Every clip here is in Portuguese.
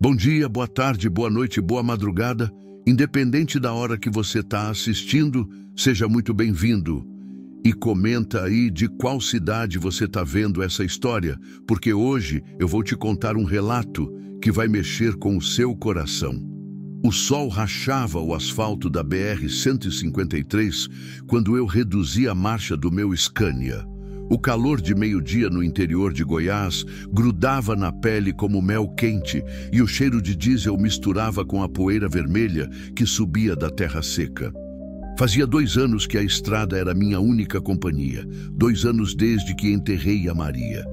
Bom dia, boa tarde, boa noite, boa madrugada. Independente da hora que você está assistindo, seja muito bem-vindo. E comenta aí de qual cidade você está vendo essa história, porque hoje eu vou te contar um relato que vai mexer com o seu coração. O sol rachava o asfalto da BR-153 quando eu reduzi a marcha do meu Scania. O calor de meio-dia no interior de Goiás grudava na pele como mel quente e o cheiro de diesel misturava com a poeira vermelha que subia da terra seca. Fazia 2 anos que a estrada era minha única companhia, 2 anos desde que enterrei a Maria.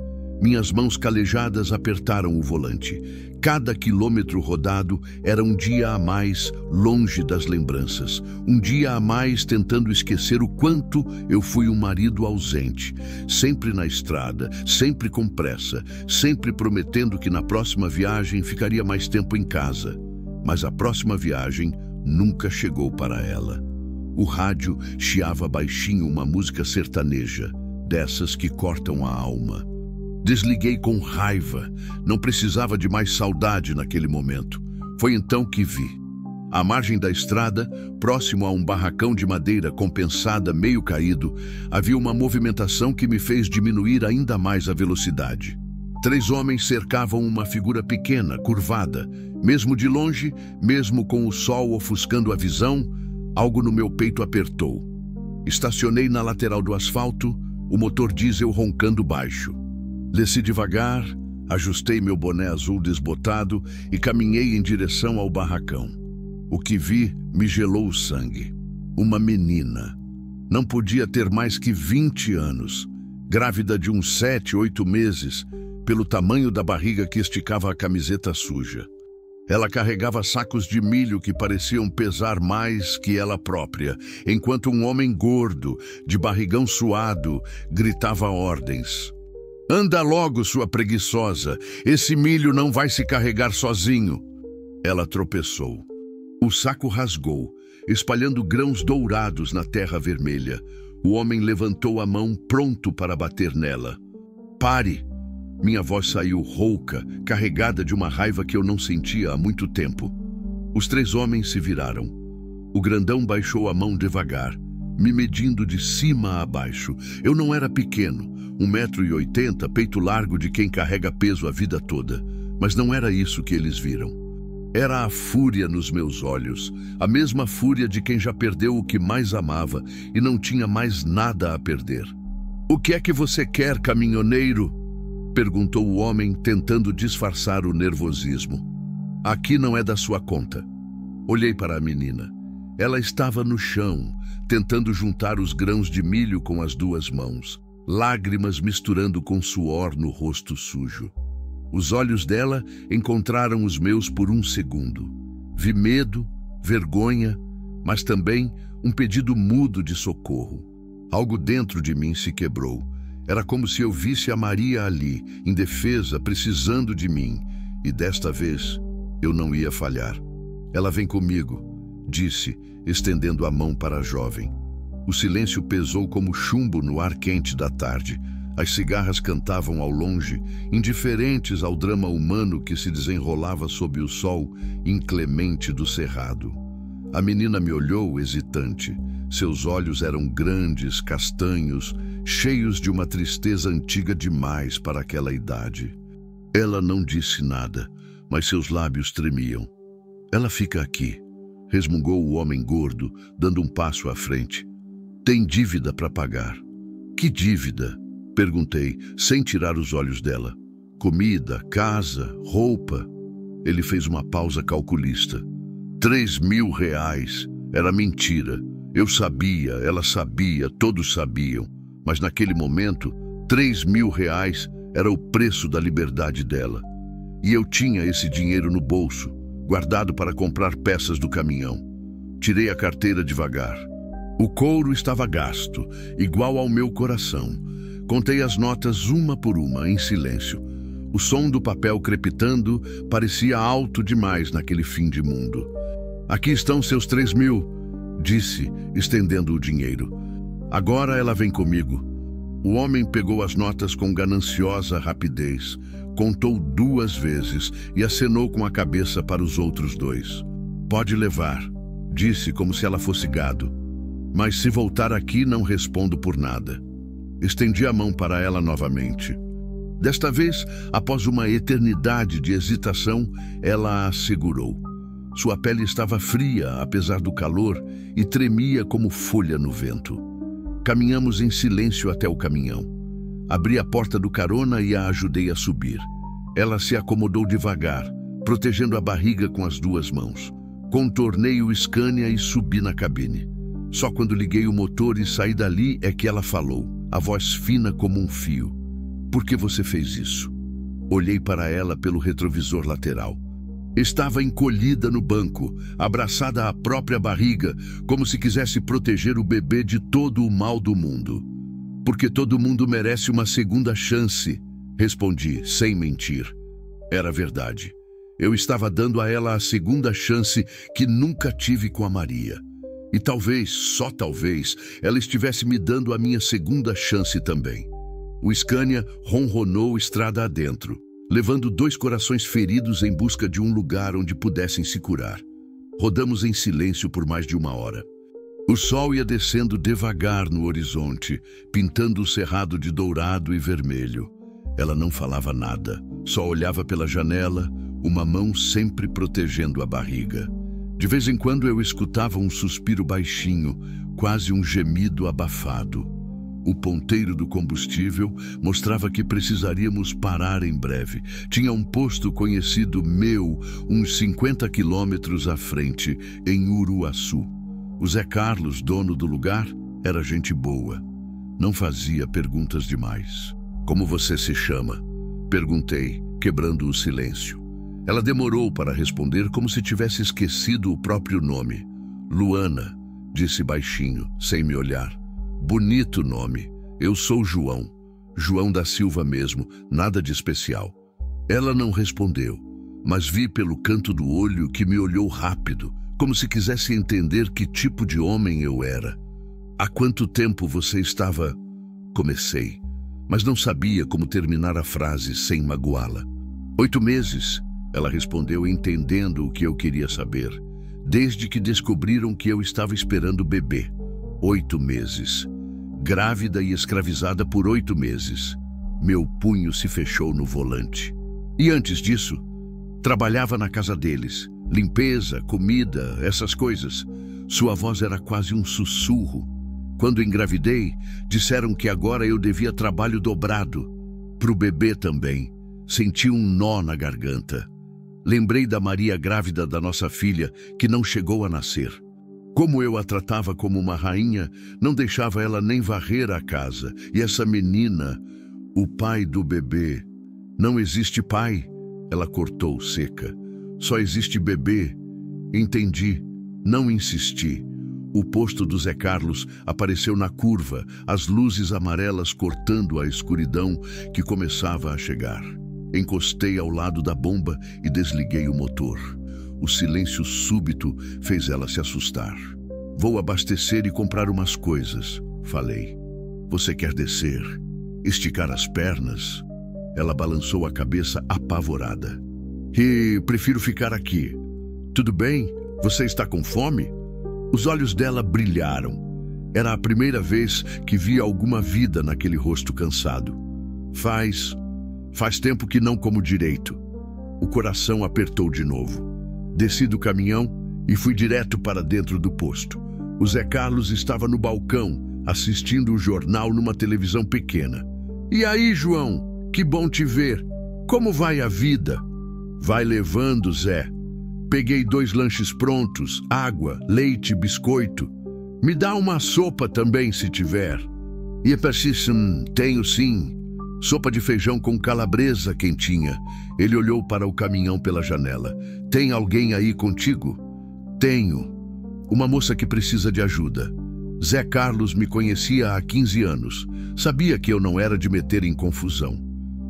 Minhas mãos calejadas apertaram o volante. Cada quilômetro rodado era um dia a mais longe das lembranças. Um dia a mais tentando esquecer o quanto eu fui um marido ausente. Sempre na estrada, sempre com pressa, sempre prometendo que na próxima viagem ficaria mais tempo em casa. Mas a próxima viagem nunca chegou para ela. O rádio chiava baixinho uma música sertaneja, dessas que cortam a alma. Desliguei com raiva. Não precisava de mais saudade naquele momento. Foi então que vi. À margem da estrada, próximo a um barracão de madeira compensada meio caído, havia uma movimentação que me fez diminuir ainda mais a velocidade. 3 homens cercavam uma figura pequena, curvada. Mesmo de longe, mesmo com o sol ofuscando a visão, algo no meu peito apertou. Estacionei na lateral do asfalto, o motor diesel roncando baixo. Desci devagar, ajustei meu boné azul desbotado e caminhei em direção ao barracão. O que vi me gelou o sangue. Uma menina. Não podia ter mais que 20 anos, grávida de uns 7, 8 meses, pelo tamanho da barriga que esticava a camiseta suja. Ela carregava sacos de milho que pareciam pesar mais que ela própria, enquanto um homem gordo, de barrigão suado, gritava ordens. "Anda logo, sua preguiçosa, esse milho não vai se carregar sozinho." Ela tropeçou. O saco rasgou, espalhando grãos dourados na terra vermelha. O homem levantou a mão pronto para bater nela. "Pare!" Minha voz saiu rouca, carregada de uma raiva que eu não sentia há muito tempo. Os 3 homens se viraram. O grandão baixou a mão devagar, me medindo de cima a baixo. Eu não era pequeno, 1,80 m, peito largo de quem carrega peso a vida toda. Mas não era isso que eles viram. Era a fúria nos meus olhos, a mesma fúria de quem já perdeu o que mais amava e não tinha mais nada a perder. "O que é que você quer, caminhoneiro?" perguntou o homem, tentando disfarçar o nervosismo. "Aqui não é da sua conta." Olhei para a menina. Ela estava no chão, tentando juntar os grãos de milho com as 2 mãos, lágrimas misturando com suor no rosto sujo. Os olhos dela encontraram os meus por um segundo. Vi medo, vergonha, mas também um pedido mudo de socorro. Algo dentro de mim se quebrou. Era como se eu visse a Maria ali, indefesa, precisando de mim. E desta vez, eu não ia falhar. "Ela vem comigo", disse, estendendo a mão para a jovem. O silêncio pesou como chumbo no ar quente da tarde. As cigarras cantavam ao longe, indiferentes ao drama humano que se desenrolava sob o sol inclemente do cerrado. A menina me olhou hesitante. Seus olhos eram grandes, castanhos, cheios de uma tristeza antiga demais para aquela idade. Ela não disse nada, mas seus lábios tremiam. "Ela fica aqui", resmungou o homem gordo, dando um passo à frente. "Tem dívida para pagar." "Que dívida?" perguntei, sem tirar os olhos dela. "Comida, casa, roupa." Ele fez uma pausa calculista. R$3.000. Era mentira. Eu sabia, ela sabia, todos sabiam. Mas naquele momento, R$3.000 era o preço da liberdade dela. E eu tinha esse dinheiro no bolso, guardado para comprar peças do caminhão. Tirei a carteira devagar. O couro estava gasto, igual ao meu coração. Contei as notas uma por uma, em silêncio. O som do papel crepitando parecia alto demais naquele fim de mundo. "Aqui estão seus 3.000, disse, estendendo o dinheiro. "Agora ela vem comigo." O homem pegou as notas com gananciosa rapidez, Contou 2 vezes e acenou com a cabeça para os outros 2. Pode levar, disse como se ela fosse gado. Mas se voltar aqui, não respondo por nada. Estendi a mão para ela novamente. Desta vez, após uma eternidade de hesitação, ela a segurou. Sua pele estava fria, apesar do calor, e tremia como folha no vento. Caminhamos em silêncio até o caminhão. Abri a porta do carona e a ajudei a subir. Ela se acomodou devagar, protegendo a barriga com as 2 mãos. Contornei o Scania e subi na cabine. Só quando liguei o motor e saí dali é que ela falou, a voz fina como um fio. Por que você fez isso? Olhei para ela pelo retrovisor lateral. Estava encolhida no banco, abraçada à própria barriga, como se quisesse proteger o bebê de todo o mal do mundo. Porque todo mundo merece uma segunda chance, respondi, sem mentir. Era verdade. Eu estava dando a ela a segunda chance que nunca tive com a Maria. E talvez, só talvez, ela estivesse me dando a minha segunda chance também. O Scania ronronou estrada adentro, levando 2 corações feridos em busca de um lugar onde pudessem se curar. Rodamos em silêncio por mais de 1 hora. O sol ia descendo devagar no horizonte, pintando o cerrado de dourado e vermelho. Ela não falava nada, só olhava pela janela, uma mão sempre protegendo a barriga. De vez em quando eu escutava um suspiro baixinho, quase um gemido abafado. O ponteiro do combustível mostrava que precisaríamos parar em breve. Tinha um posto conhecido meu, uns 50 quilômetros à frente, em Uruaçu. O Zé Carlos, dono do lugar, era gente boa. Não fazia perguntas demais. Como você se chama? Perguntei, quebrando o silêncio. Ela demorou para responder como se tivesse esquecido o próprio nome. Luana, disse baixinho, sem me olhar. Bonito nome. Eu sou João. João da Silva mesmo, nada de especial. Ela não respondeu, mas vi pelo canto do olho que me olhou rápido, como se quisesse entender que tipo de homem eu era. Há quanto tempo você estava... Comecei, mas não sabia como terminar a frase sem magoá-la. 8 meses, ela respondeu entendendo o que eu queria saber. Desde que descobriram que eu estava esperando o bebê. 8 meses. Grávida e escravizada por 8 meses. Meu punho se fechou no volante. E antes disso, trabalhava na casa deles. Limpeza, comida, essas coisas. Sua voz era quase um sussurro. Quando engravidei, disseram que agora eu devia trabalho dobrado. Pro bebê também. Senti um nó na garganta. Lembrei da Maria grávida da nossa filha, que não chegou a nascer. Como eu a tratava como uma rainha, não deixava ela nem varrer a casa. E essa menina, o pai do bebê... Não existe pai, ela cortou seca. Só existe bebê. Entendi. Não insisti. O posto do Zé Carlos apareceu na curva, as luzes amarelas cortando a escuridão que começava a chegar. Encostei ao lado da bomba e desliguei o motor. O silêncio súbito fez ela se assustar. Vou abastecer e comprar umas coisas, falei. Você quer descer? Esticar as pernas? Ela balançou a cabeça apavorada. E prefiro ficar aqui. Tudo bem? Você está com fome? Os olhos dela brilharam. Era a primeira vez que via alguma vida naquele rosto cansado. Faz tempo que não como direito. O coração apertou de novo. Desci do caminhão e fui direto para dentro do posto. O Zé Carlos estava no balcão, assistindo o jornal numa televisão pequena. E aí, João? Que bom te ver. Como vai a vida? Vai levando, Zé. Peguei 2 lanches prontos, água, leite, biscoito. Me dá uma sopa também, se tiver. E é preciso, tenho sim. Sopa de feijão com calabresa quentinha. Ele olhou para o caminhão pela janela. Tem alguém aí contigo? Tenho. Uma moça que precisa de ajuda. Zé Carlos me conhecia há 15 anos. Sabia que eu não era de meter em confusão.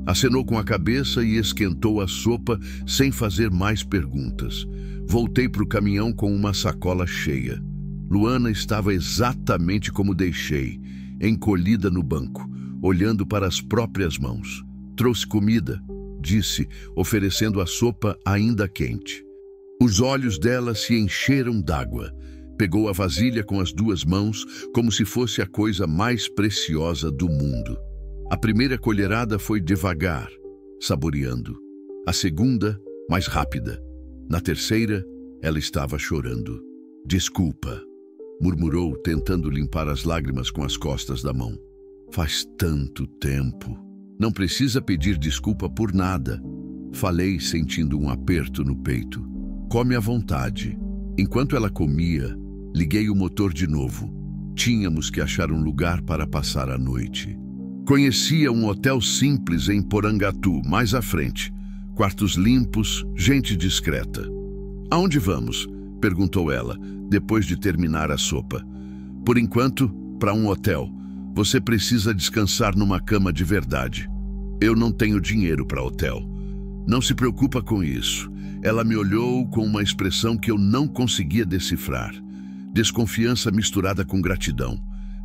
Acenou com a cabeça e esquentou a sopa sem fazer mais perguntas. Voltei para o caminhão com uma sacola cheia. Luana estava exatamente como deixei, encolhida no banco, olhando para as próprias mãos. Trouxe comida, disse, oferecendo a sopa ainda quente. Os olhos dela se encheram d'água. Pegou a vasilha com as 2 mãos, como se fosse a coisa mais preciosa do mundo. A primeira colherada foi devagar, saboreando. A segunda, mais rápida. Na terceira, ela estava chorando. "Desculpa", murmurou, tentando limpar as lágrimas com as costas da mão. "Faz tanto tempo. Não precisa pedir desculpa por nada", falei, sentindo um aperto no peito. "Come à vontade." Enquanto ela comia, liguei o motor de novo. Tínhamos que achar um lugar para passar a noite. Conhecia um hotel simples em Porangatu, mais à frente. Quartos limpos, gente discreta. "Aonde vamos?" perguntou ela, depois de terminar a sopa. "Por enquanto, para um hotel. Você precisa descansar numa cama de verdade. Eu não tenho dinheiro para hotel." "Não se preocupa com isso." Ela me olhou com uma expressão que eu não conseguia decifrar. Desconfiança misturada com gratidão.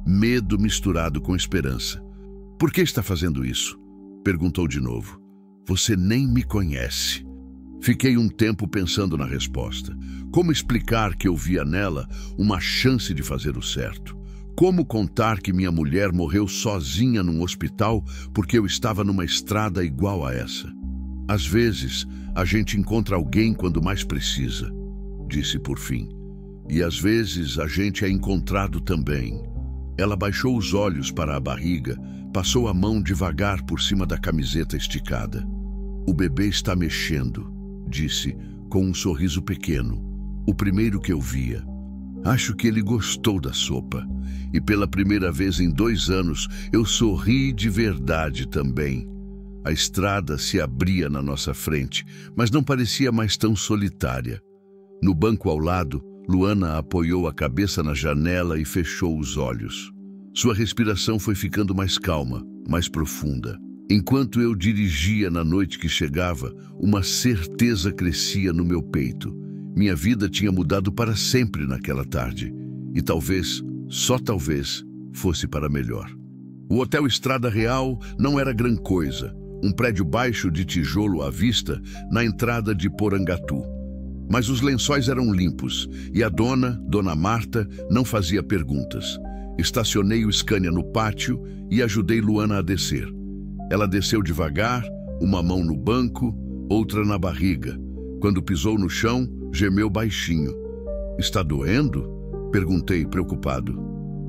Medo misturado com esperança. "Por que está fazendo isso?" perguntou de novo. "Você nem me conhece." Fiquei um tempo pensando na resposta. Como explicar que eu via nela uma chance de fazer o certo? Como contar que minha mulher morreu sozinha num hospital porque eu estava numa estrada igual a essa? "Às vezes, a gente encontra alguém quando mais precisa", disse por fim. "E às vezes a gente é encontrado também." Ela baixou os olhos para a barriga, passou a mão devagar por cima da camiseta esticada. "O bebê está mexendo", disse, com um sorriso pequeno, o primeiro que eu via. Acho que ele gostou da sopa, e pela primeira vez em 2 anos eu sorri de verdade também. A estrada se abria na nossa frente, mas não parecia mais tão solitária. No banco ao lado, Luana apoiou a cabeça na janela e fechou os olhos. Sua respiração foi ficando mais calma, mais profunda. Enquanto eu dirigia na noite que chegava, uma certeza crescia no meu peito. Minha vida tinha mudado para sempre naquela tarde. E talvez, só talvez, fosse para melhor. O Hotel Estrada Real não era gran coisa. Um prédio baixo de tijolo à vista na entrada de Porangatu. Mas os lençóis eram limpos e a Dona Marta, não fazia perguntas. Estacionei o Scania no pátio e ajudei Luana a descer. Ela desceu devagar, uma mão no banco, outra na barriga. Quando pisou no chão, gemeu baixinho. "Está doendo?" perguntei, preocupado.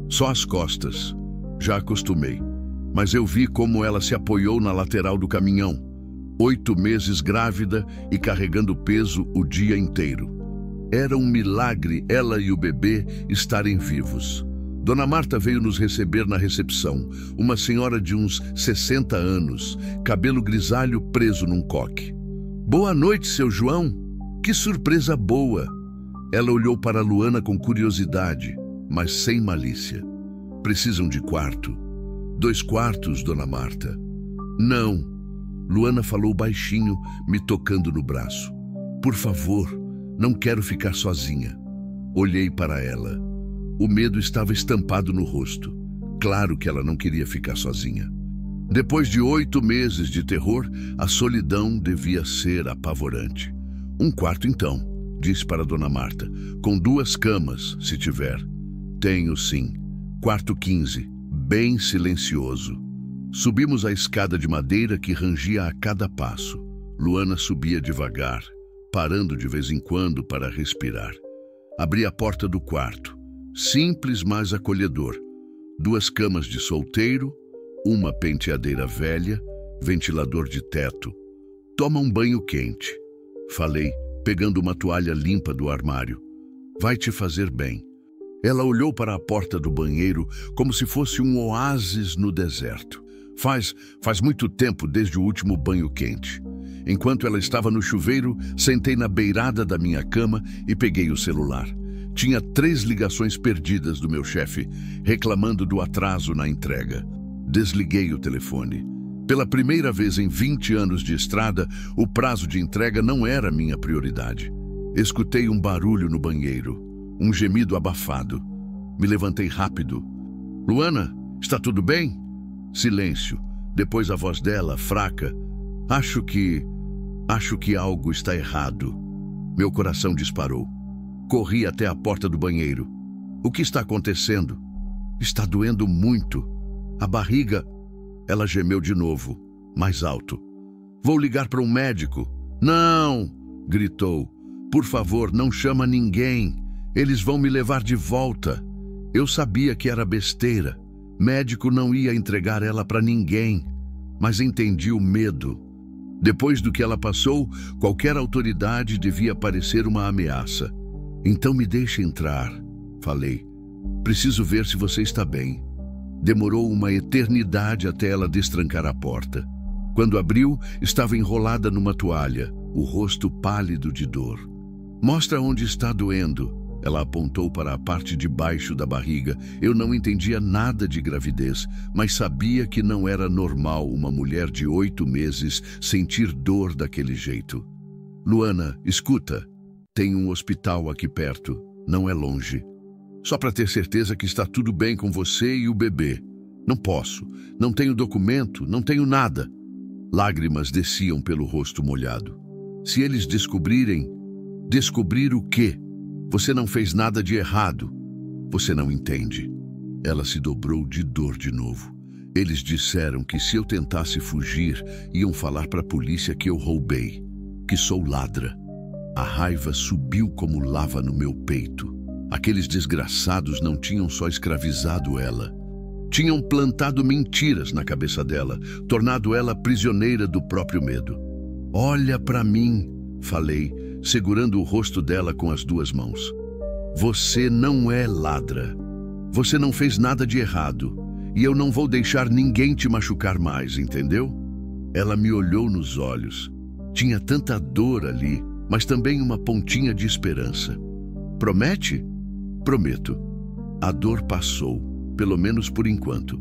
"Só as costas. Já acostumei. Mas eu vi como ela se apoiou na lateral do caminhão. 8 meses grávida e carregando peso o dia inteiro. Era um milagre ela e o bebê estarem vivos. Dona Marta veio nos receber na recepção, uma senhora de uns 60 anos, cabelo grisalho preso num coque. "Boa noite, seu João. Que surpresa boa." Ela olhou para Luana com curiosidade, mas sem malícia. "Precisam de quarto?" "2 quartos, Dona Marta." "Não." Luana falou baixinho, me tocando no braço. "Por favor, não quero ficar sozinha." Olhei para ela. O medo estava estampado no rosto. Claro que ela não queria ficar sozinha. Depois de 8 meses de terror, a solidão devia ser apavorante. "Um quarto então", disse para Dona Marta, "com 2 camas, se tiver." "Tenho sim. Quarto 15, bem silencioso." Subimos a escada de madeira que rangia a cada passo. Luana subia devagar, parando de vez em quando para respirar. Abri a porta do quarto. Simples, mas acolhedor. 2 camas de solteiro, uma penteadeira velha, ventilador de teto. "Toma um banho quente", falei, pegando uma toalha limpa do armário. "Vai te fazer bem." Ela olhou para a porta do banheiro como se fosse um oásis no deserto. Faz muito tempo desde o último banho quente. Enquanto ela estava no chuveiro, sentei na beirada da minha cama e peguei o celular. Tinha 3 ligações perdidas do meu chefe, reclamando do atraso na entrega. Desliguei o telefone. Pela primeira vez em 20 anos de estrada, o prazo de entrega não era minha prioridade. Escutei um barulho no banheiro, um gemido abafado. Me levantei rápido. "Luana, está tudo bem?" Silêncio. Depois a voz dela, fraca. Acho que algo está errado. Meu coração disparou. Corri até a porta do banheiro. O que está acontecendo? Está doendo muito. A barriga... Ela gemeu de novo, mais alto. Vou ligar para um médico. Não! Gritou. Por favor, não chama ninguém. Eles vão me levar de volta. Eu sabia que era besteira. Médico não ia entregar ela para ninguém. Mas entendi o medo. Depois do que ela passou, qualquer autoridade devia parecer uma ameaça. Então me deixe entrar, falei. Preciso ver se você está bem. Demorou uma eternidade até ela destrancar a porta. Quando abriu, estava enrolada numa toalha, o rosto pálido de dor. Mostra onde está doendo. Ela apontou para a parte de baixo da barriga. Eu não entendia nada de gravidez, mas sabia que não era normal uma mulher de 8 meses sentir dor daquele jeito. Luana, escuta. Tem um hospital aqui perto. Não é longe. Só para ter certeza que está tudo bem com você e o bebê. Não posso. Não tenho documento, não tenho nada. Lágrimas desciam pelo rosto molhado. Se eles descobrirem... Descobrir o quê? Você não fez nada de errado. Você não entende. Ela se dobrou de dor de novo. Eles disseram que se eu tentasse fugir, iam falar para a polícia que eu roubei, que sou ladra. A raiva subiu como lava no meu peito. Aqueles desgraçados não tinham só escravizado ela. Tinham plantado mentiras na cabeça dela, tornado ela prisioneira do próprio medo. Olha para mim, falei, segurando o rosto dela com as 2 mãos. Você não é ladra. Você não fez nada de errado. E eu não vou deixar ninguém te machucar mais, entendeu? Ela me olhou nos olhos. Tinha tanta dor ali, mas também uma pontinha de esperança. Promete? Prometo. A dor passou, pelo menos por enquanto.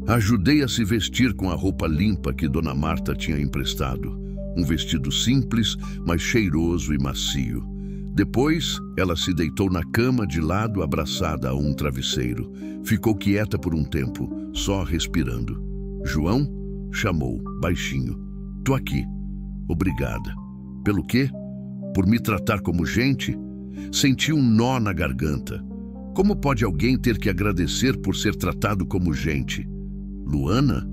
Ajudei a se vestir com a roupa limpa que Dona Marta tinha emprestado. Um vestido simples, mas cheiroso e macio. Depois, ela se deitou na cama de lado, abraçada a um travesseiro. Ficou quieta por um tempo, só respirando. João chamou, baixinho. Tô aqui. Obrigada. Pelo quê? Por me tratar como gente? Senti um nó na garganta. Como pode alguém ter que agradecer por ser tratado como gente? Luana?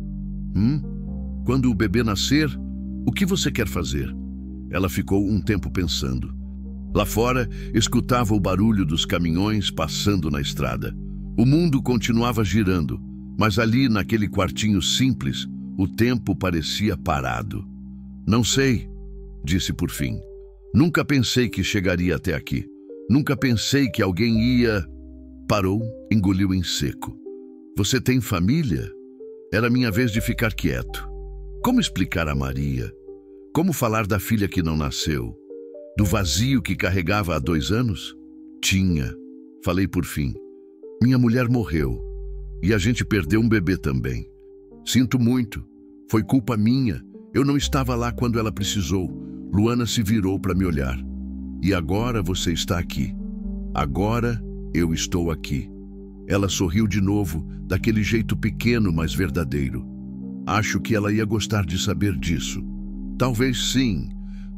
Quando o bebê nascer, o que você quer fazer? Ela ficou um tempo pensando. Lá fora, escutava o barulho dos caminhões passando na estrada. O mundo continuava girando, mas ali, naquele quartinho simples, o tempo parecia parado. Não sei, disse por fim. Nunca pensei que chegaria até aqui. Nunca pensei que alguém ia... Parou, engoliu em seco. Você tem família? Era minha vez de ficar quieto. Como explicar a Maria? Como falar da filha que não nasceu? Do vazio que carregava há 2 anos? Tinha. Falei por fim. Minha mulher morreu. E a gente perdeu um bebê também. Sinto muito. Foi culpa minha. Eu não estava lá quando ela precisou. Luana se virou para me olhar. E agora você está aqui. Agora eu estou aqui. Ela sorriu de novo, daquele jeito pequeno, mas verdadeiro. Acho que ela ia gostar de saber disso. Talvez sim.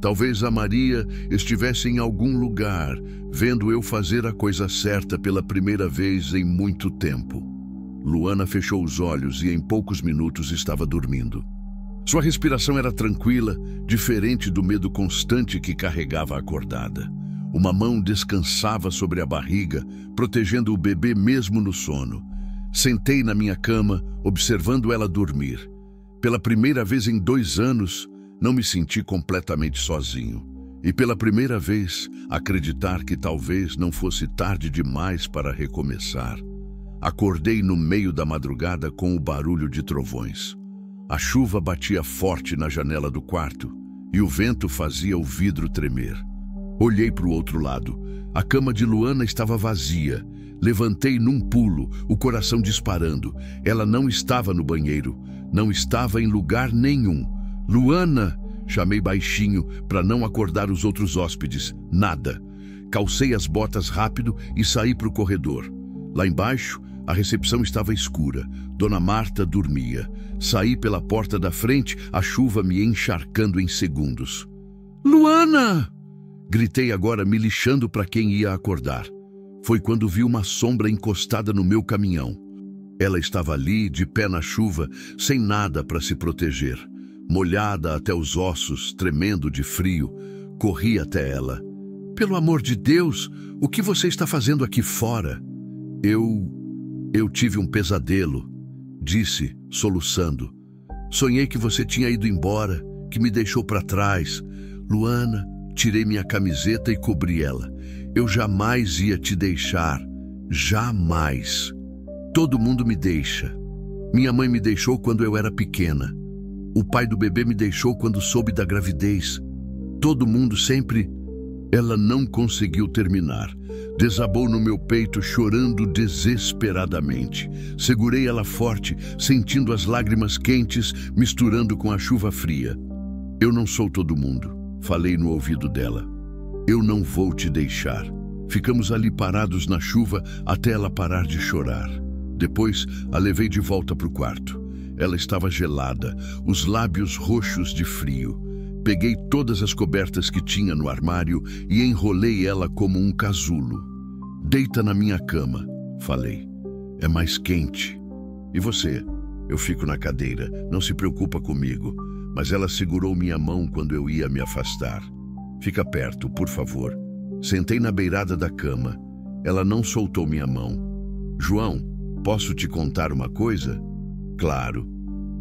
Talvez a Maria estivesse em algum lugar, vendo eu fazer a coisa certa pela primeira vez em muito tempo. Luana fechou os olhos e em poucos minutos estava dormindo. Sua respiração era tranquila, diferente do medo constante que carregava acordada. Uma mão descansava sobre a barriga, protegendo o bebê mesmo no sono. Sentei na minha cama, observando ela dormir. Pela primeira vez em 2 anos, não me senti completamente sozinho. E pela primeira vez, acreditar que talvez não fosse tarde demais para recomeçar. Acordei no meio da madrugada com o barulho de trovões. A chuva batia forte na janela do quarto e o vento fazia o vidro tremer. Olhei para o outro lado. A cama de Luana estava vazia. Levantei num pulo, o coração disparando. Ela não estava no banheiro, não estava em lugar nenhum. Luana! Chamei baixinho para não acordar os outros hóspedes. Nada. Calcei as botas rápido e saí para o corredor. Lá embaixo, A recepção estava escura. Dona Marta dormia. Saí pela porta da frente, a chuva me encharcando em segundos. Luana! Gritei agora, me lixando para quem ia acordar. Foi quando vi uma sombra encostada no meu caminhão. Ela estava ali, de pé na chuva, sem nada para se proteger. Molhada até os ossos, tremendo de frio, corri até ela. Pelo amor de Deus, o que você está fazendo aqui fora? Eu tive um pesadelo, disse, soluçando. Sonhei que você tinha ido embora, que me deixou para trás. Luana, tirei minha camiseta e cobri ela. Eu jamais ia te deixar. Jamais. Todo mundo me deixa. Minha mãe me deixou quando eu era pequena. O pai do bebê me deixou quando soube da gravidez. Todo mundo sempre... Ela não conseguiu terminar. Desabou no meu peito, chorando desesperadamente. Segurei ela forte, sentindo as lágrimas quentes misturando com a chuva fria. Eu não sou todo mundo, falei no ouvido dela. Eu não vou te deixar. Ficamos ali parados na chuva até ela parar de chorar. Depois, a levei de volta para o quarto. Ela estava gelada, os lábios roxos de frio. Peguei todas as cobertas que tinha no armário e enrolei ela como um casulo. Deita na minha cama, falei. É mais quente. E você? Eu fico na cadeira, não se preocupa comigo. Mas ela segurou minha mão quando eu ia me afastar. Fica perto, por favor. Sentei na beirada da cama. Ela não soltou minha mão. João, posso te contar uma coisa? Claro.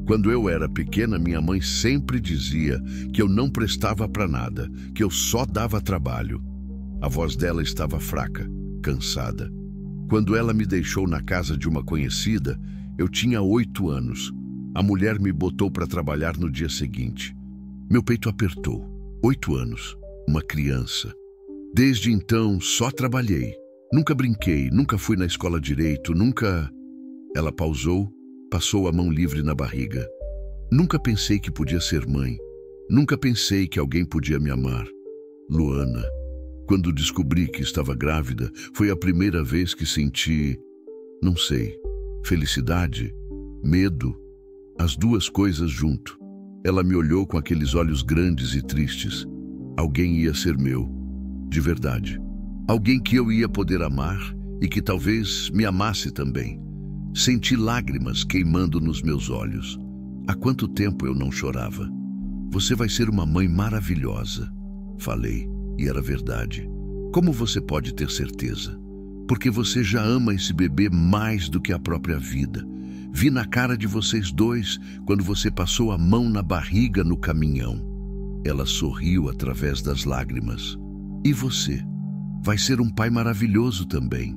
Quando eu era pequena, minha mãe sempre dizia que eu não prestava para nada, que eu só dava trabalho. A voz dela estava fraca, cansada. Quando ela me deixou na casa de uma conhecida, eu tinha 8 anos. A mulher me botou para trabalhar no dia seguinte. Meu peito apertou. 8 anos, uma criança. Desde então, só trabalhei. Nunca brinquei, nunca fui na escola direito, nunca... Ela pausou. Passou a mão livre na barriga. Nunca pensei que podia ser mãe. Nunca pensei que alguém podia me amar. Luana, quando descobri que estava grávida, foi a primeira vez que senti, não sei, felicidade, medo, as duas coisas junto. Ela me olhou com aqueles olhos grandes e tristes. Alguém ia ser meu, de verdade. Alguém que eu ia poder amar e que talvez me amasse também. Senti lágrimas queimando nos meus olhos. Há quanto tempo eu não chorava? Você vai ser uma mãe maravilhosa, falei, e era verdade. Como você pode ter certeza? Porque você já ama esse bebê mais do que a própria vida. Vi na cara de vocês dois quando você passou a mão na barriga no caminhão. Ela sorriu através das lágrimas. E você? Vai ser um pai maravilhoso também.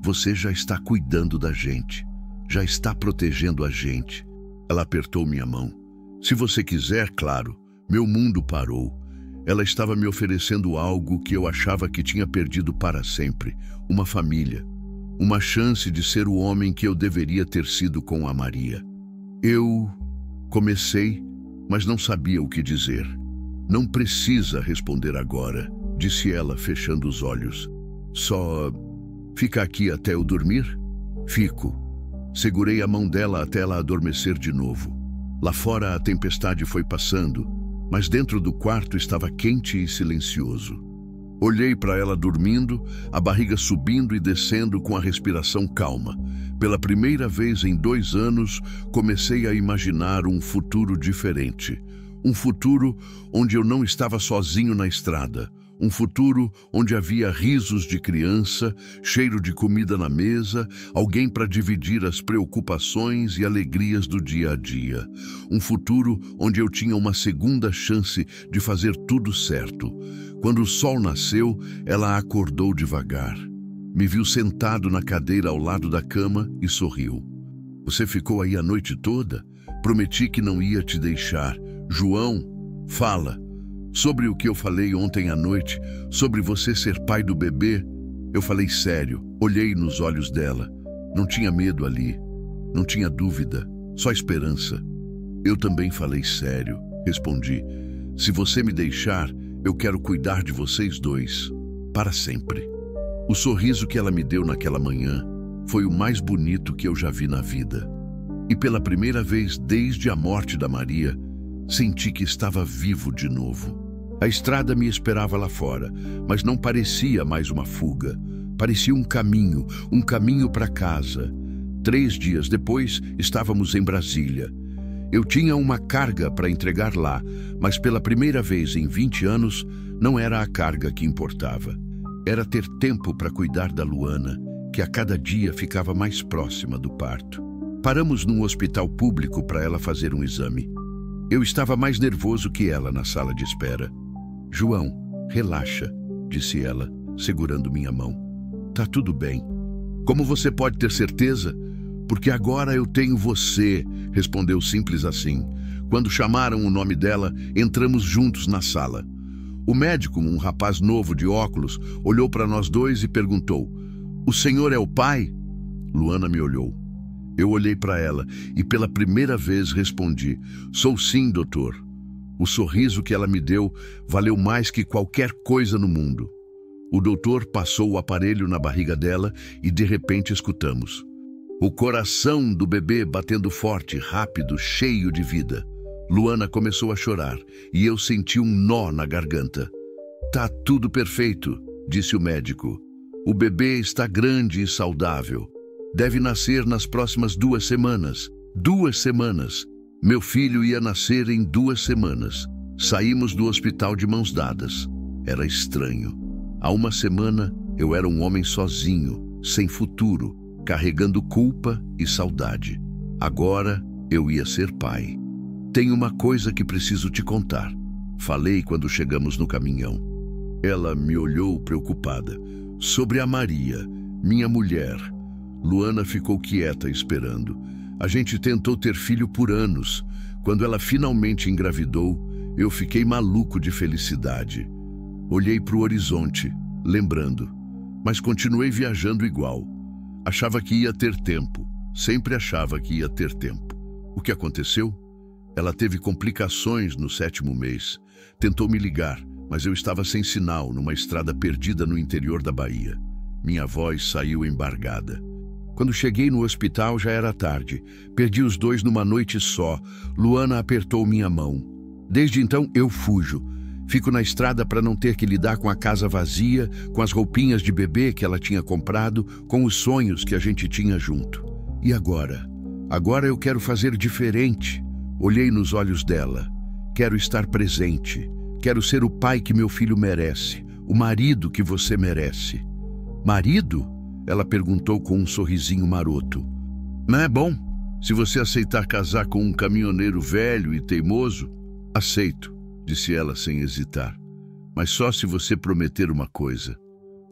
Você já está cuidando da gente, já está protegendo a gente. Ela apertou minha mão. Se você quiser, claro, meu mundo parou. Ela estava me oferecendo algo que eu achava que tinha perdido para sempre, uma família, uma chance de ser o homem que eu deveria ter sido com a Maria. Eu comecei, mas não sabia o que dizer. Não precisa responder agora, disse ela, fechando os olhos. Só... Fica aqui até eu dormir? Fico. Segurei a mão dela até ela adormecer de novo. Lá fora a tempestade foi passando, mas dentro do quarto estava quente e silencioso. Olhei para ela dormindo, a barriga subindo e descendo com a respiração calma. Pela primeira vez em 2 anos, comecei a imaginar um futuro diferente. Um futuro onde eu não estava sozinho na estrada. Um futuro onde havia risos de criança, cheiro de comida na mesa, alguém para dividir as preocupações e alegrias do dia a dia. Um futuro onde eu tinha uma segunda chance de fazer tudo certo. Quando o sol nasceu, ela acordou devagar. Me viu sentado na cadeira ao lado da cama e sorriu. Você ficou aí a noite toda? Prometi que não ia te deixar. João, fala. Sobre o que eu falei ontem à noite, sobre você ser pai do bebê, eu falei sério, olhei nos olhos dela. Não tinha medo ali, não tinha dúvida, só esperança. Eu também falei sério, respondi. Se você me deixar, eu quero cuidar de vocês dois, para sempre. O sorriso que ela me deu naquela manhã Foi o mais bonito que eu já vi na vida. E pela primeira vez desde a morte da Maria, senti que estava vivo de novo. A estrada me esperava lá fora, mas não parecia mais uma fuga. Parecia um caminho para casa. 3 dias depois, estávamos em Brasília. Eu tinha uma carga para entregar lá, mas pela primeira vez em 20 anos, não era a carga que importava. Era ter tempo para cuidar da Luana, que a cada dia ficava mais próxima do parto. Paramos num hospital público para ela fazer um exame. Eu estava mais nervoso que ela na sala de espera. "João, relaxa", disse ela, segurando minha mão. "Tá tudo bem." "Como você pode ter certeza?" "Porque agora eu tenho você", respondeu simples assim. Quando chamaram o nome dela, entramos juntos na sala. O médico, um rapaz novo de óculos, olhou para nós dois e perguntou: "O senhor é o pai?" Luana me olhou. Eu olhei para ela e pela primeira vez respondi: "Sou sim, doutor." O sorriso que ela me deu valeu mais que qualquer coisa no mundo. O doutor passou o aparelho na barriga dela e de repente escutamos o coração do bebê batendo forte, rápido, cheio de vida. Luana começou a chorar e eu senti um nó na garganta. "Tá tudo perfeito", disse o médico. "O bebê está grande e saudável. Deve nascer nas próximas 2 semanas. 2 semanas. Meu filho ia nascer em 2 semanas. Saímos do hospital de mãos dadas. Era estranho. Há 1 semana eu era um homem sozinho, sem futuro, carregando culpa e saudade. Agora eu ia ser pai. "Tem uma coisa que preciso te contar", falei quando chegamos no caminhão. Ela me olhou preocupada. "Sobre a Maria, minha mulher." Luana ficou quieta esperando. "A gente tentou ter filho por anos. Quando ela finalmente engravidou, eu fiquei maluco de felicidade." Olhei para o horizonte, lembrando, mas continuei viajando igual. Achava que ia ter tempo, sempre achava que ia ter tempo. O que aconteceu? Ela teve complicações no 7º mês. Tentou me ligar, mas eu estava sem sinal numa estrada perdida no interior da Bahia. Minha voz saiu embargada. Quando cheguei no hospital já era tarde. Perdi os dois numa noite só. Luana apertou minha mão. Desde então eu fujo. Fico na estrada para não ter que lidar com a casa vazia, com as roupinhas de bebê que ela tinha comprado, com os sonhos que a gente tinha junto. E agora? Agora eu quero fazer diferente. Olhei nos olhos dela. Quero estar presente. Quero ser o pai que meu filho merece. O marido que você merece. "Marido?" Ela perguntou com um sorrisinho maroto. "Não é bom? Se você aceitar casar com um caminhoneiro velho e teimoso?" "Aceito", disse ela sem hesitar. "Mas só se você prometer uma coisa,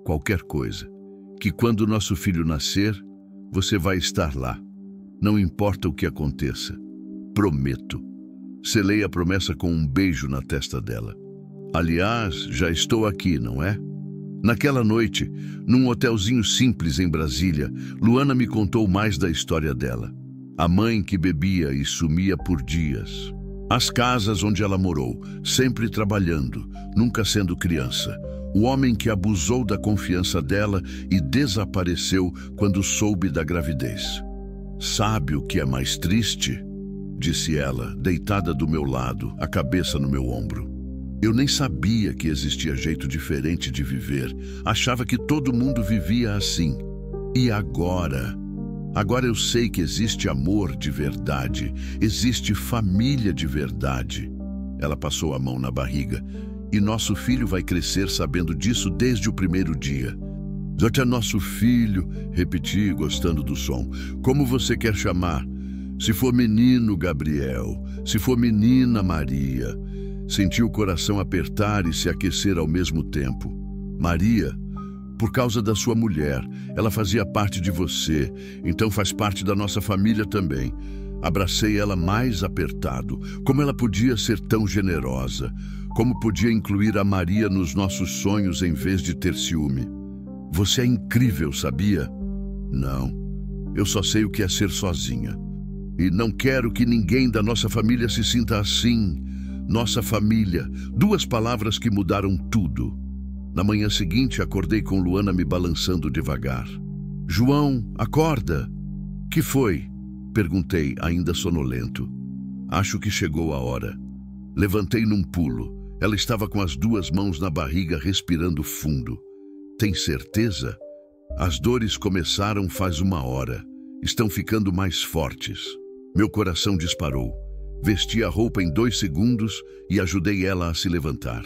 qualquer coisa, que quando nosso filho nascer, você vai estar lá. Não importa o que aconteça. Prometo." Selei a promessa com um beijo na testa dela. "Aliás, já estou aqui, não é?" Naquela noite, num hotelzinho simples em Brasília, Luana me contou mais da história dela. A mãe que bebia e sumia por dias. As casas onde ela morou, sempre trabalhando, nunca sendo criança. O homem que abusou da confiança dela e desapareceu quando soube da gravidez. "Sabe o que é mais triste?" disse ela, deitada do meu lado, a cabeça no meu ombro. Eu nem sabia que existia jeito diferente de viver. Achava que todo mundo vivia assim. E agora? Agora eu sei que existe amor de verdade. Existe família de verdade. Ela passou a mão na barriga. E nosso filho vai crescer sabendo disso desde o primeiro dia. "Zote é nosso filho", repeti, gostando do som. "Como você quer chamar? Se for menino, Gabriel. Se for menina, Maria." Senti o coração apertar e se aquecer ao mesmo tempo. "Maria, por causa da sua mulher, ela fazia parte de você, então faz parte da nossa família também." Abracei ela mais apertado. Como ela podia ser tão generosa? Como podia incluir a Maria nos nossos sonhos em vez de ter ciúme? "Você é incrível, sabia?" "Não, eu só sei o que é ser sozinha. E não quero que ninguém da nossa família se sinta assim. Nossa família." 2 palavras que mudaram tudo. Na manhã seguinte, acordei com Luana me balançando devagar. João, acorda! Que foi? Perguntei, ainda sonolento. Acho que chegou a hora. Levantei num pulo. Ela estava com as 2 mãos na barriga, respirando fundo. Tem certeza? As dores começaram faz 1 hora. Estão ficando mais fortes. Meu coração disparou. Vesti a roupa em 2 segundos e ajudei ela a se levantar.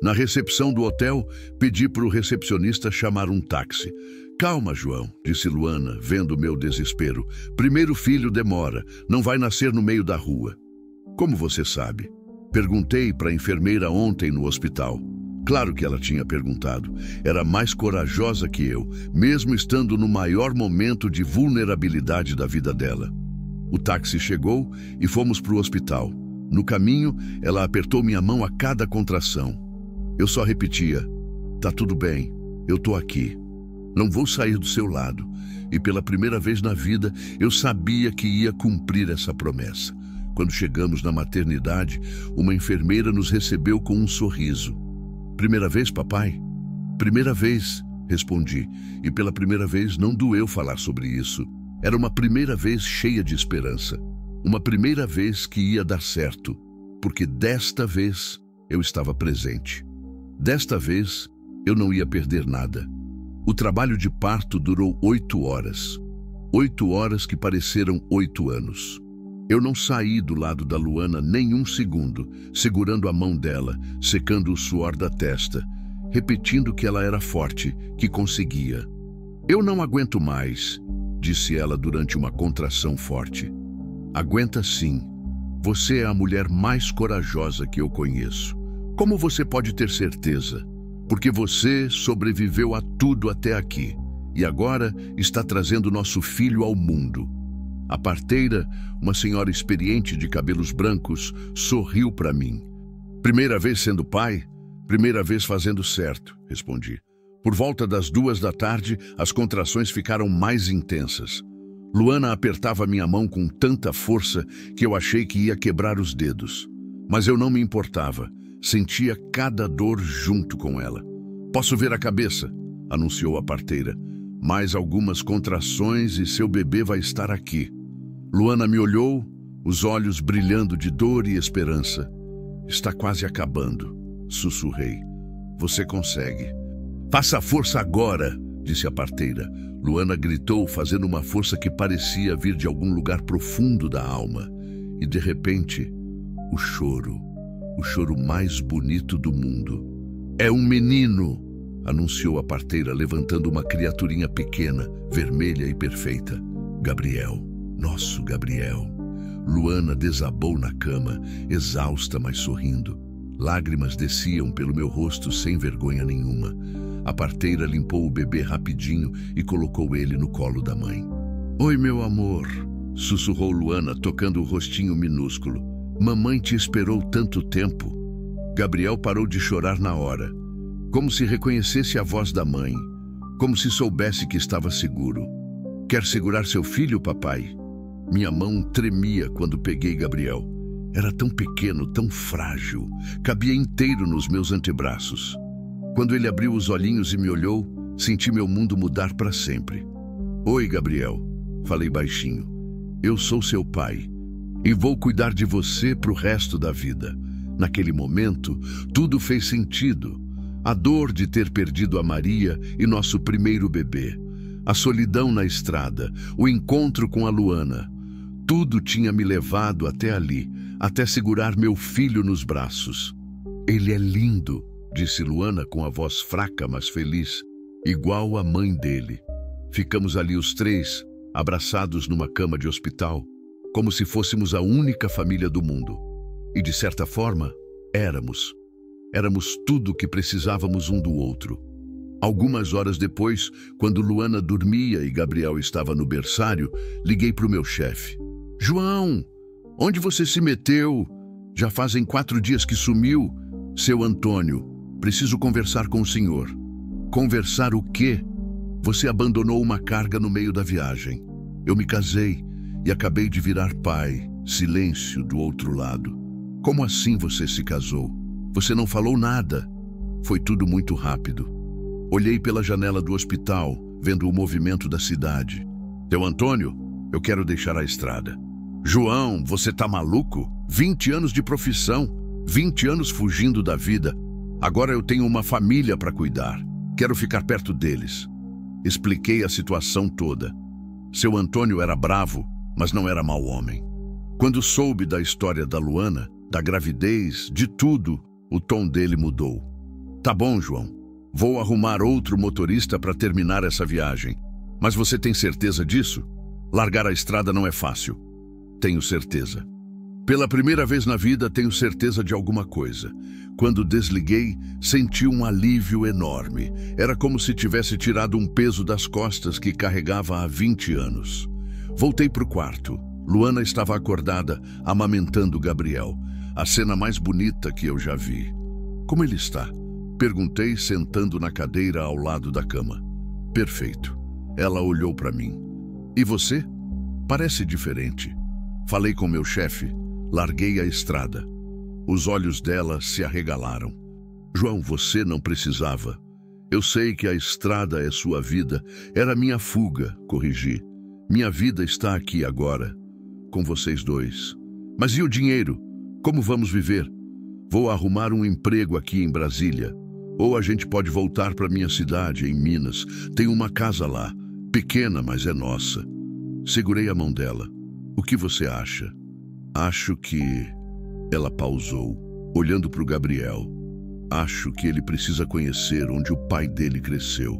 Na recepção do hotel, pedi para o recepcionista chamar um táxi. Calma, João, disse Luana, vendo meu desespero. Primeiro filho demora, não vai nascer no meio da rua. Como você sabe? Perguntei para a enfermeira ontem no hospital. Claro que ela tinha perguntado. Era mais corajosa que eu, mesmo estando no maior momento de vulnerabilidade da vida dela. O táxi chegou e fomos para o hospital. No caminho, ela apertou minha mão a cada contração. Eu só repetia, tá tudo bem, eu tô aqui. Não vou sair do seu lado. E pela primeira vez na vida, eu sabia que ia cumprir essa promessa. Quando chegamos na maternidade, uma enfermeira nos recebeu com um sorriso. Primeira vez, papai? Primeira vez, respondi. E pela primeira vez não doeu falar sobre isso. Era uma primeira vez cheia de esperança. Uma primeira vez que ia dar certo. Porque desta vez eu estava presente. Desta vez eu não ia perder nada. O trabalho de parto durou 8 horas. 8 horas que pareceram 8 anos. Eu não saí do lado da Luana nem 1 segundo, segurando a mão dela, secando o suor da testa, repetindo que ela era forte, que conseguia. Eu não aguento mais, disse ela durante uma contração forte. Aguenta sim. Você é a mulher mais corajosa que eu conheço. Como você pode ter certeza? Porque você sobreviveu a tudo até aqui e agora está trazendo nosso filho ao mundo. A parteira, uma senhora experiente de cabelos brancos, sorriu para mim. Primeira vez sendo pai? Primeira vez fazendo certo, respondi. Por volta das 2 da tarde, as contrações ficaram mais intensas. Luana apertava minha mão com tanta força que eu achei que ia quebrar os dedos. Mas eu não me importava. Sentia cada dor junto com ela. Posso ver a cabeça, anunciou a parteira. Mais algumas contrações e seu bebê vai estar aqui. Luana me olhou, os olhos brilhando de dor e esperança. Está quase acabando, sussurrei. Você consegue. Faça força agora, disse a parteira. Luana gritou, fazendo uma força que parecia vir de algum lugar profundo da alma. E de repente, o choro mais bonito do mundo. É um menino, anunciou a parteira, levantando uma criaturinha pequena, vermelha e perfeita. Gabriel, nosso Gabriel. Luana desabou na cama, exausta, mas sorrindo. Lágrimas desciam pelo meu rosto sem vergonha nenhuma. A parteira limpou o bebê rapidinho e colocou ele no colo da mãe. Oi, meu amor, sussurrou Luana, tocando o rostinho minúsculo. Mamãe te esperou tanto tempo. Gabriel parou de chorar na hora, como se reconhecesse a voz da mãe, como se soubesse que estava seguro. Quer segurar seu filho, papai? Minha mão tremia quando peguei Gabriel. Era tão pequeno, tão frágil, cabia inteiro nos meus antebraços. Quando ele abriu os olhinhos e me olhou, senti meu mundo mudar para sempre. Oi, Gabriel, falei baixinho. Eu sou seu pai e vou cuidar de você pro resto da vida. Naquele momento, tudo fez sentido. A dor de ter perdido a Maria e nosso primeiro bebê. A solidão na estrada, o encontro com a Luana. Tudo tinha me levado até ali, até segurar meu filho nos braços. Ele é lindo, disse Luana com a voz fraca, mas feliz, igual a mãe dele. Ficamos ali os 3, abraçados numa cama de hospital, como se fôssemos a única família do mundo. E de certa forma, éramos. Éramos tudo o que precisávamos um do outro. Algumas horas depois, quando Luana dormia e Gabriel estava no berçário, liguei para o meu chefe. João, onde você se meteu? Já fazem 4 dias que sumiu. Seu Antônio, preciso conversar com o senhor. Conversar o quê? Você abandonou uma carga no meio da viagem. Eu me casei e acabei de virar pai. Silêncio do outro lado. Como assim você se casou? Você não falou nada. Foi tudo muito rápido. Olhei pela janela do hospital, vendo o movimento da cidade. Seu Antônio, eu quero deixar a estrada. João, você tá maluco? 20 anos de profissão, 20 anos fugindo da vida. Agora eu tenho uma família para cuidar. Quero ficar perto deles. Expliquei a situação toda. Seu Antônio era bravo, mas não era mau homem. Quando soube da história da Luana, da gravidez, de tudo, o tom dele mudou. Tá bom, João. Vou arrumar outro motorista para terminar essa viagem. Mas você tem certeza disso? Largar a estrada não é fácil. Tenho certeza. Pela primeira vez na vida, tenho certeza de alguma coisa. Quando desliguei, senti um alívio enorme. Era como se tivesse tirado um peso das costas que carregava há 20 anos. Voltei para o quarto. Luana estava acordada, amamentando Gabriel. A cena mais bonita que eu já vi. Como ele está? Perguntei, sentando na cadeira ao lado da cama. Perfeito. Ela olhou para mim. E você? Parece diferente. Falei com meu chefe. Larguei a estrada. Os olhos dela se arregalaram. João, você não precisava. Eu sei que a estrada é sua vida. Era minha fuga, corrigi. Minha vida está aqui agora, com vocês dois. Mas e o dinheiro? Como vamos viver? Vou arrumar um emprego aqui em Brasília. Ou a gente pode voltar para minha cidade, em Minas. Tem uma casa lá. Pequena, mas é nossa. Segurei a mão dela. O que você acha? Acho que... Ela pausou, olhando para o Gabriel. Acho que ele precisa conhecer onde o pai dele cresceu.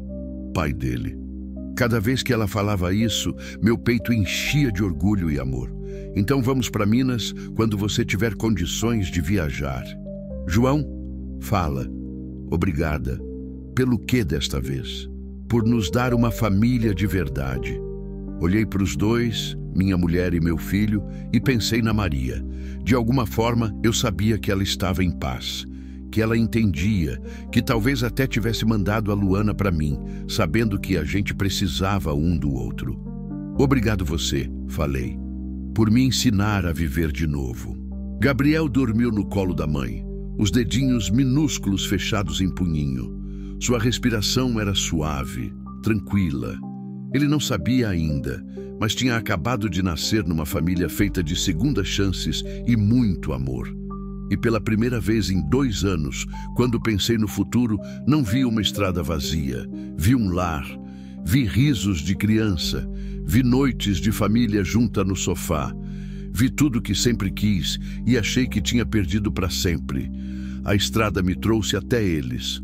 Pai dele. Cada vez que ela falava isso, meu peito enchia de orgulho e amor. Então vamos para Minas quando você tiver condições de viajar. João, fala. Obrigada. Pelo que desta vez? Por nos dar uma família de verdade. Olhei para os dois, minha mulher e meu filho, e pensei na Maria. De alguma forma, eu sabia que ela estava em paz, que ela entendia, que talvez até tivesse mandado a Luana para mim, sabendo que a gente precisava um do outro. Obrigado você, falei, por me ensinar a viver de novo. Gabriel dormiu no colo da mãe, os dedinhos minúsculos fechados em punhinho. Sua respiração era suave, tranquila. Ele não sabia ainda, mas tinha acabado de nascer numa família feita de segundas chances e muito amor. E pela primeira vez em 2 anos, quando pensei no futuro, não vi uma estrada vazia. Vi um lar, vi risos de criança, vi noites de família junta no sofá. Vi tudo que sempre quis e achei que tinha perdido para sempre. A estrada me trouxe até eles.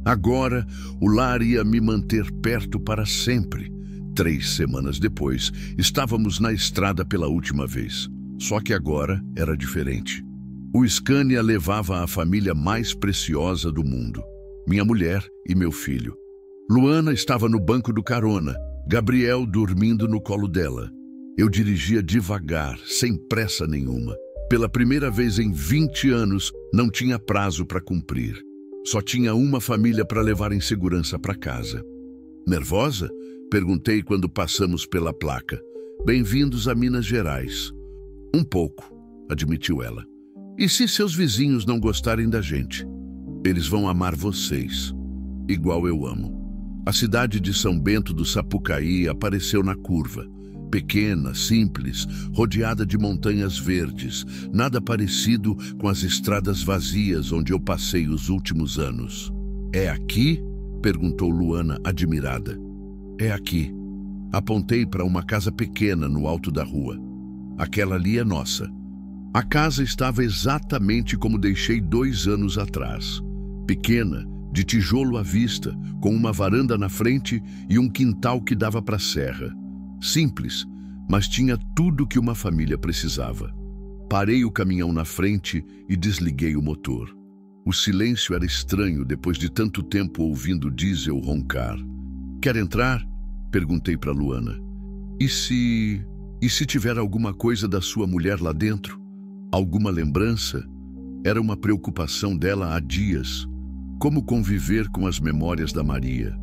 Agora, o lar ia me manter perto para sempre. 3 semanas depois, estávamos na estrada pela última vez. Só que agora era diferente. O Scania levava a família mais preciosa do mundo. Minha mulher e meu filho. Luana estava no banco do carona, Gabriel dormindo no colo dela. Eu dirigia devagar, sem pressa nenhuma. Pela primeira vez em 20 anos, não tinha prazo para cumprir. Só tinha uma família para levar em segurança para casa. Nervosa? Perguntei quando passamos pela placa. Bem-vindos a Minas Gerais. Um pouco, admitiu ela. E se seus vizinhos não gostarem da gente? Eles vão amar vocês, igual eu amo. A cidade de São Bento do Sapucaí apareceu na curva. Pequena, simples, rodeada de montanhas verdes, nada parecido com as estradas vazias onde eu passei os últimos anos. É aqui? Perguntou Luana, admirada. É aqui. Apontei para uma casa pequena no alto da rua. Aquela ali é nossa. A casa estava exatamente como deixei 2 anos atrás. Pequena, de tijolo à vista, com uma varanda na frente e um quintal que dava para a serra. Simples, mas tinha tudo que uma família precisava. Parei o caminhão na frente e desliguei o motor. O silêncio era estranho depois de tanto tempo ouvindo o diesel roncar. Quer entrar? Perguntei para Luana. E se tiver alguma coisa da sua mulher lá dentro? Alguma lembrança? Era uma preocupação dela há dias. Como conviver com as memórias da Maria?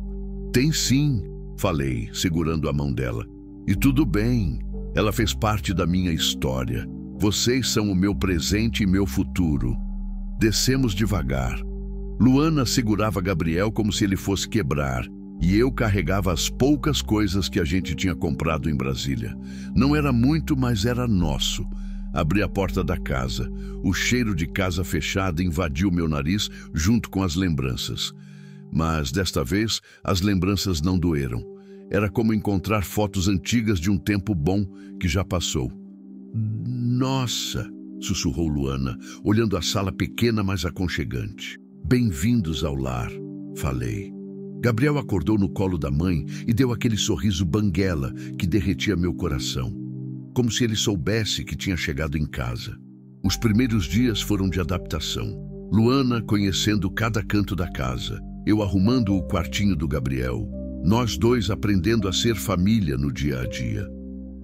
Tem sim, falei, segurando a mão dela. E tudo bem, ela fez parte da minha história. Vocês são o meu presente e meu futuro. Descemos devagar. Luana segurava Gabriel como se ele fosse quebrar, e eu carregava as poucas coisas que a gente tinha comprado em Brasília. Não era muito, mas era nosso. Abri a porta da casa. O cheiro de casa fechada invadiu meu nariz junto com as lembranças. Mas desta vez, as lembranças não doeram. Era como encontrar fotos antigas de um tempo bom que já passou. Nossa, sussurrou Luana, olhando a sala pequena, mas aconchegante. Bem-vindos ao lar, falei. Gabriel acordou no colo da mãe e deu aquele sorriso banguela que derretia meu coração. Como se ele soubesse que tinha chegado em casa. Os primeiros dias foram de adaptação. Luana conhecendo cada canto da casa. Eu arrumando o quartinho do Gabriel. Nós dois aprendendo a ser família no dia a dia.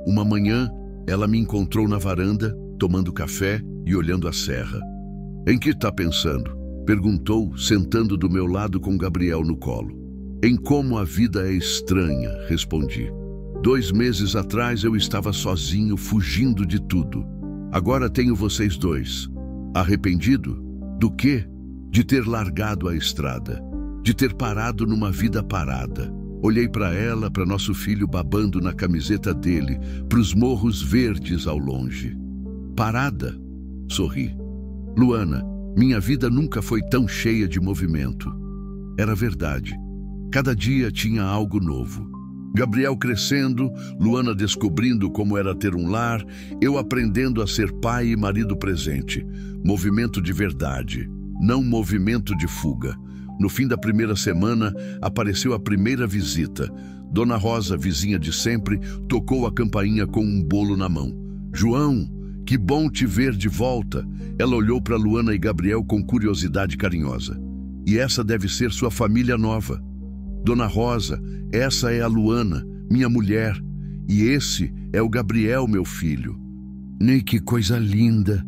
Uma manhã, ela me encontrou na varanda, tomando café e olhando a serra. Em que está pensando? Perguntou, sentando do meu lado com Gabriel no colo. Em como a vida é estranha, respondi. 2 meses atrás eu estava sozinho, fugindo de tudo. Agora tenho vocês dois. Arrependido? Do quê? De ter largado a estrada. De ter parado numa vida parada. Olhei para ela, para nosso filho babando na camiseta dele, para os morros verdes ao longe. Parada? Sorri. Luana, minha vida nunca foi tão cheia de movimento. Era verdade. Cada dia tinha algo novo. Gabriel crescendo, Luana descobrindo como era ter um lar, eu aprendendo a ser pai e marido presente. Movimento de verdade, não movimento de fuga. No fim da primeira semana, apareceu a primeira visita. Dona Rosa, vizinha de sempre, tocou a campainha com um bolo na mão. João, que bom te ver de volta. Ela olhou para Luana e Gabriel com curiosidade carinhosa. E essa deve ser sua família nova. Dona Rosa, essa é a Luana, minha mulher, e esse é o Gabriel, meu filho. Nem que coisa linda.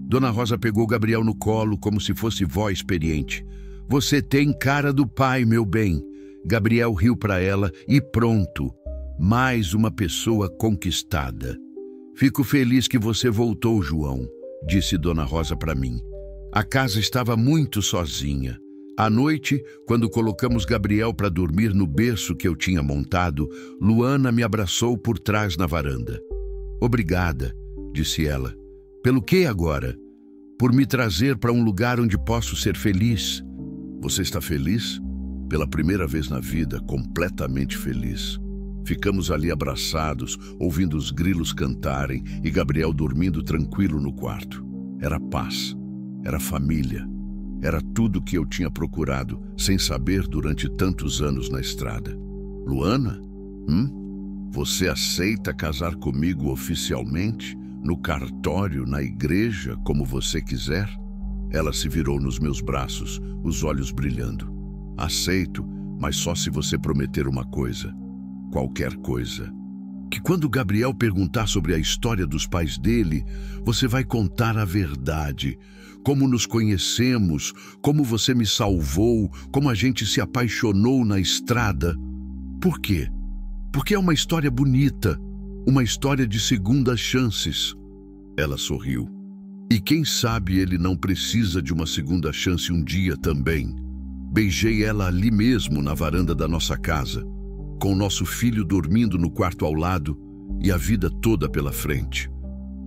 Dona Rosa pegou Gabriel no colo como se fosse vó experiente. Você tem cara do pai, meu bem. Gabriel riu para ela e pronto, mais uma pessoa conquistada. Fico feliz que você voltou, João, disse Dona Rosa para mim. A casa estava muito sozinha. À noite, quando colocamos Gabriel para dormir no berço que eu tinha montado, Luana me abraçou por trás na varanda. Obrigada, disse ela. Pelo que agora? Por me trazer para um lugar onde posso ser feliz. Você está feliz? Pela primeira vez na vida, completamente feliz. Ficamos ali abraçados, ouvindo os grilos cantarem e Gabriel dormindo tranquilo no quarto. Era paz, era família. Era tudo que eu tinha procurado, sem saber durante tantos anos na estrada. Luana? Você aceita casar comigo oficialmente? No cartório, na igreja, como você quiser? Ela se virou nos meus braços, os olhos brilhando. Aceito, mas só se você prometer uma coisa. Qualquer coisa. Que quando Gabriel perguntar sobre a história dos pais dele, você vai contar a verdade. Como nos conhecemos, como você me salvou, como a gente se apaixonou na estrada. Por quê? Porque é uma história bonita, uma história de segundas chances. Ela sorriu. E quem sabe ele não precisa de uma segunda chance um dia também. Beijei ela ali mesmo na varanda da nossa casa, com nosso filho dormindo no quarto ao lado e a vida toda pela frente.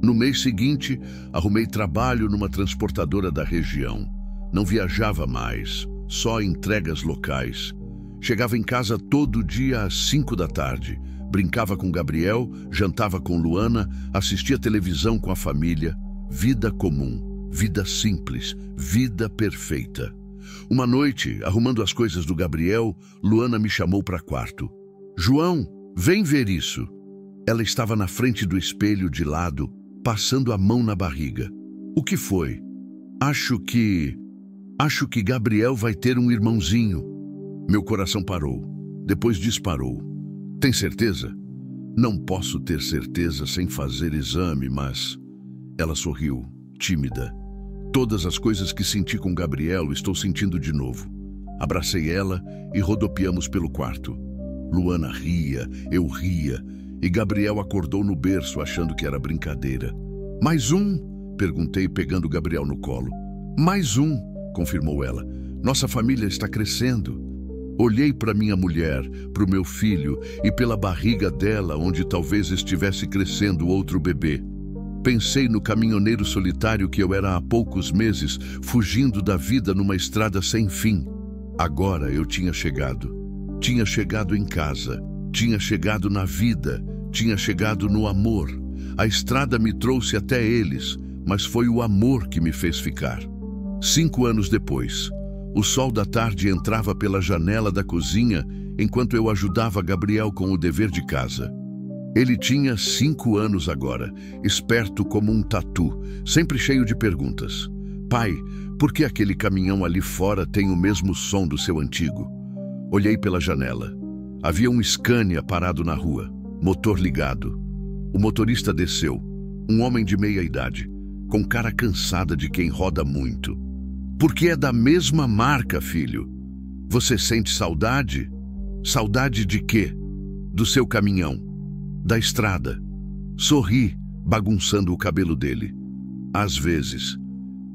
No mês seguinte, arrumei trabalho numa transportadora da região. Não viajava mais, só entregas locais. Chegava em casa todo dia às 5 da tarde. Brincava com Gabriel, jantava com Luana, assistia televisão com a família. Vida comum, vida simples, vida perfeita. Uma noite, arrumando as coisas do Gabriel, Luana me chamou para quarto. João, vem ver isso. Ela estava na frente do espelho de lado, passando a mão na barriga. O que foi? Acho que Gabriel vai ter um irmãozinho. Meu coração parou, depois disparou. Tem certeza? Não posso ter certeza sem fazer exame, mas... Ela sorriu, tímida. Todas as coisas que senti com Gabriel estou sentindo de novo. Abracei ela e rodopiamos pelo quarto. Luana ria, eu ria, e Gabriel acordou no berço achando que era brincadeira. Mais um? Perguntei, pegando Gabriel no colo. Mais um, confirmou ela. Nossa família está crescendo. Olhei para minha mulher, para o meu filho e pela barriga dela, onde talvez estivesse crescendo outro bebê. Pensei no caminhoneiro solitário que eu era há poucos meses, fugindo da vida numa estrada sem fim. Agora eu tinha chegado. Tinha chegado em casa. Tinha chegado na vida. Tinha chegado no amor. A estrada me trouxe até eles, mas foi o amor que me fez ficar. 5 anos depois, o sol da tarde entrava pela janela da cozinha enquanto eu ajudava Gabriel com o dever de casa. Ele tinha 5 anos agora, esperto como um tatu, sempre cheio de perguntas. Pai, por que aquele caminhão ali fora tem o mesmo som do seu antigo? Olhei pela janela. Havia um Scania parado na rua, motor ligado. O motorista desceu, um homem de meia idade, com cara cansada de quem roda muito. Porque é da mesma marca, filho. Você sente saudade? Saudade de quê? Do seu caminhão, da estrada. Sorri, bagunçando o cabelo dele. Às vezes,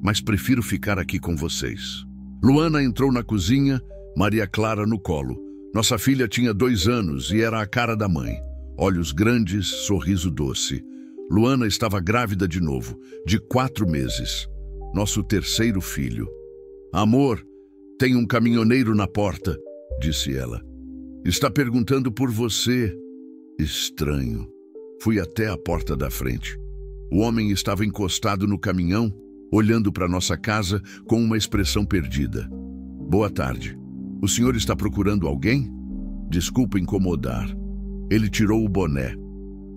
mas prefiro ficar aqui com vocês. Luana entrou na cozinha, Maria Clara no colo. Nossa filha tinha 2 anos e era a cara da mãe. Olhos grandes, sorriso doce. Luana estava grávida de novo, de 4 meses. Nosso 3º filho. Amor, tem um caminhoneiro na porta, disse ela. Está perguntando por você. Estranho. Fui até a porta da frente. O homem estava encostado no caminhão, olhando para nossa casa com uma expressão perdida. Boa tarde. O senhor está procurando alguém? Desculpa incomodar. Ele tirou o boné.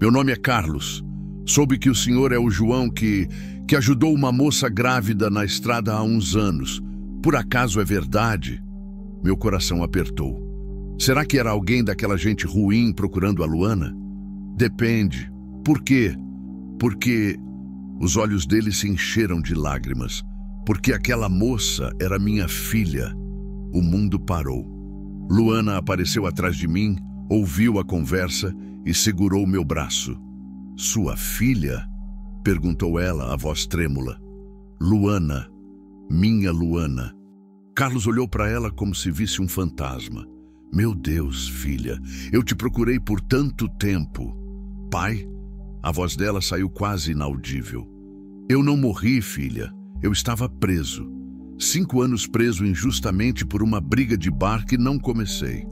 Meu nome é Carlos. Soube que o senhor é o João que ajudou uma moça grávida na estrada há uns anos. Por acaso é verdade? Meu coração apertou. Será que era alguém daquela gente ruim procurando a Luana? Depende. Por quê? Porque os olhos dele se encheram de lágrimas. Porque aquela moça era minha filha. O mundo parou. Luana apareceu atrás de mim, ouviu a conversa e segurou meu braço. Sua filha? Perguntou ela, a voz trêmula. Luana. Minha Luana. Carlos olhou para ela como se visse um fantasma. Meu Deus, filha, eu te procurei por tanto tempo. Pai? A voz dela saiu quase inaudível. Eu não morri, filha. Eu estava preso. 5 anos preso injustamente por uma briga de bar que não comecei.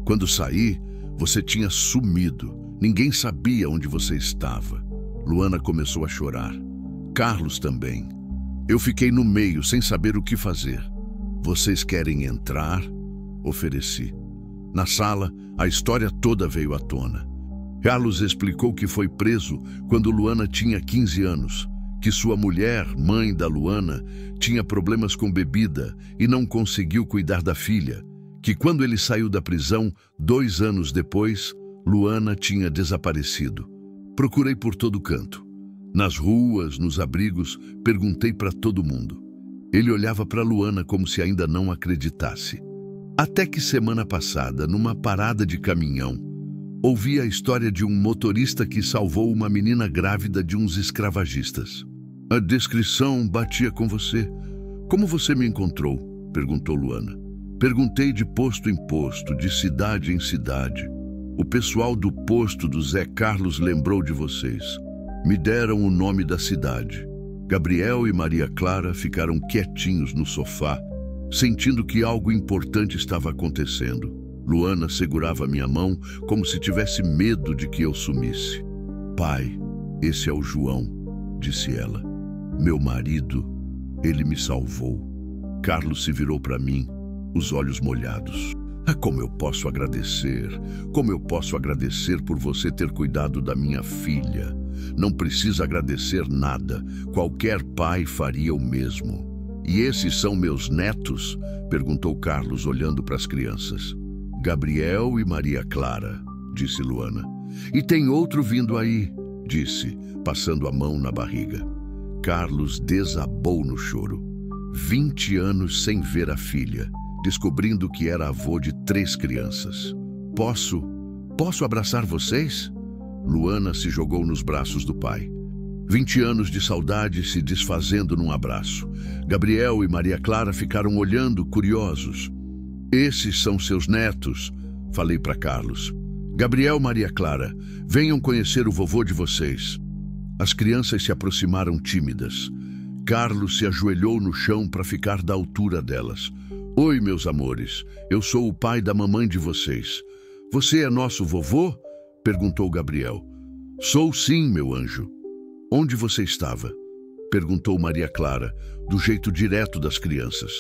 Quando saí, você tinha sumido. Ninguém sabia onde você estava. Luana começou a chorar. Carlos também. Eu fiquei no meio, sem saber o que fazer. Vocês querem entrar? Ofereci. Na sala, a história toda veio à tona. Carlos explicou que foi preso quando Luana tinha 15 anos, que sua mulher, mãe da Luana, tinha problemas com bebida e não conseguiu cuidar da filha, que quando ele saiu da prisão, 2 anos depois, Luana tinha desaparecido. Procurei por todo canto. Nas ruas, nos abrigos, perguntei para todo mundo. Ele olhava para Luana como se ainda não acreditasse. Até que semana passada, numa parada de caminhão, ouvi a história de um motorista que salvou uma menina grávida de uns escravagistas. A descrição batia com você. Como você me encontrou? Perguntou Luana. Perguntei de posto em posto, de cidade em cidade. O pessoal do posto do Zé Carlos lembrou de vocês. Me deram o nome da cidade. Gabriel e Maria Clara ficaram quietinhos no sofá, sentindo que algo importante estava acontecendo. Luana segurava minha mão como se tivesse medo de que eu sumisse. Pai, esse é o João, disse ela. Meu marido, ele me salvou. Carlos se virou para mim, os olhos molhados. Como eu posso agradecer? Como eu posso agradecer por você ter cuidado da minha filha? Não precisa agradecer nada. Qualquer pai faria o mesmo. E esses são meus netos? Perguntou Carlos, olhando para as crianças. Gabriel e Maria Clara, disse Luana. E tem outro vindo aí, disse, passando a mão na barriga. Carlos desabou no choro. 20 anos sem ver a filha, descobrindo que era avô de 3 crianças. Posso abraçar vocês? Luana se jogou nos braços do pai. 20 anos de saudade se desfazendo num abraço. Gabriel e Maria Clara ficaram olhando, curiosos. Esses são seus netos, falei para Carlos. Gabriel, Maria Clara, venham conhecer o vovô de vocês. As crianças se aproximaram tímidas. Carlos se ajoelhou no chão para ficar da altura delas. Oi, meus amores, eu sou o pai da mamãe de vocês. Você é nosso vovô? Perguntou Gabriel. Sou sim, meu anjo. Onde você estava? Perguntou Maria Clara, do jeito direto das crianças.